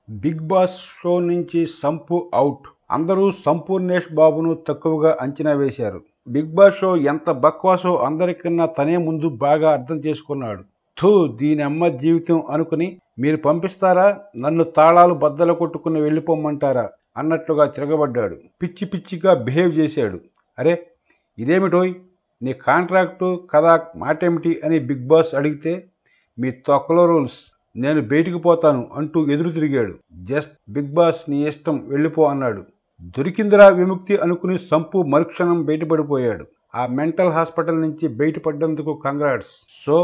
Big boss show నుంచి sump out. అందరూ సంపూర్ణేష్ బాబును తక్కువగా అంచనా వేశారు. బిగ్ బాస్ షో ఎంత బక్వాసో అందరికన్నా తనే ముందు బాగా అర్థం చేసుకున్నాడు. థూ దీనమ్మ జీవితం అనుకుని మీరు పంపిస్తారా, నన్ను తాళాలు బద్దలు కొట్టుకుని వెళ్ళిపోమ్మంటారా అన్నట్లుగా తిరగబడ్డాడు. పిచ్చి పిచ్చిగా బిహేవ్ చేశాడు. అరే ఇదేమిటోయ్, నీ కాంట్రాక్టు కదా మాటేమిటి అని బిగ్ బాస్ అడిగితే, మీ తొక్కలో రూల్స్, నేను బయటికి పోతాను అంటూ ఎదురు తిరిగాడు. జస్ట్ బిగ్ బాస్ నీ ఇష్టం వెళ్ళిపో అన్నాడు. దొరికిందిరా విముక్తి అనుకుని సంపు మరుక్షణం బయటపడిపోయాడు. ఆ మెంటల్ హాస్పిటల్ నుంచి బయటపడ్డందుకు కంగ్రాట్స్. సో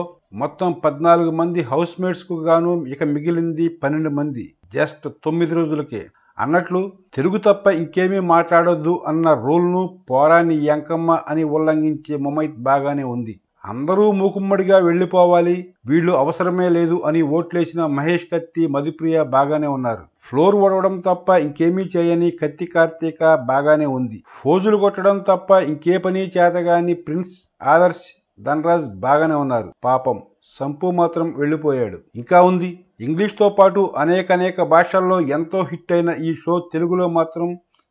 మొత్తం 14 మంది హౌస్ మేట్స్ కు గాను ఇక మిగిలింది 12 మంది. జస్ట్ 9 రోజులకే అన్నట్లు తెలుగు తప్ప ఇంకేమీ మాట్లాడొద్దు అన్న రూల్ను పోరాని యంకమ్మ అని ఉల్లంఘించే ముమైత్ బాగానే ఉంది. అందరూ మూకుమ్మడిగా వెళ్ళిపోవాలి, వీళ్ళు అవసరమే లేదు అని ఓట్లేసిన మహేష్ కత్తి, మధుప్రియ బాగానే ఉన్నారు. ఫ్లోర్ ఓడవడం తప్ప ఇంకేమీ చేయని కత్తి కార్తీక బాగానే ఉంది. ఫోజులు కొట్టడం తప్ప ఇంకే పని చేతగాని ప్రిన్స్, ఆదర్శ్, ధనరాజ్ బాగానే ఉన్నారు. పాపం సంపు మాత్రం వెళ్ళిపోయాడు. ఇంకా ఉంది. ఇంగ్లీష్తో పాటు అనేక భాషల్లో ఎంతో హిట్ అయిన ఈ షో తెలుగులో మాత్రం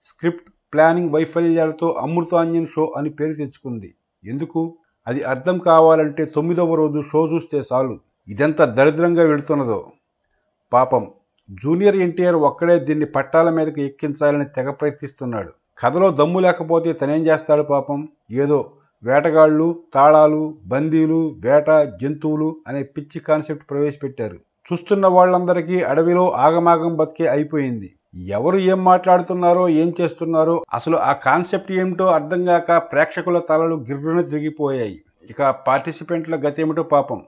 స్క్రిప్ట్ ప్లానింగ్ వైఫల్యాలతో అమృతాంజన్ షో అని పేరు తెచ్చుకుంది. ఎందుకు? అది అర్థం కావాలంటే 9వ రోజు షో చూస్తే చాలు ఇదెంత దరిద్రంగా వెళుతున్నదో. పాపం జూనియర్ ఎన్టీఆర్ ఒక్కడే దీన్ని పట్టాల మీదకి ఎక్కించాలని తెగ ప్రయత్నిస్తున్నాడు. కథలో దమ్ము లేకపోతే తనేం చేస్తాడు పాపం. ఏదో వేటగాళ్ళు, తాళాలు, బందీలు, వేట, జంతువులు అనే పిచ్చి కాన్సెప్ట్ ప్రవేశపెట్టారు. చూస్తున్న వాళ్ళందరికీ అడవిలో ఆగమాగం బతికే అయిపోయింది. ఎవరు ఏం మాట్లాడుతున్నారో, ఏం చేస్తున్నారో, అసలు ఆ కాన్సెప్ట్ ఏమిటో అర్థం కాక ప్రేక్షకుల తలలు గిర్రున తిరిగిపోయాయి. ఇక పార్టిసిపెంట్ల గతేమిటో పాపం.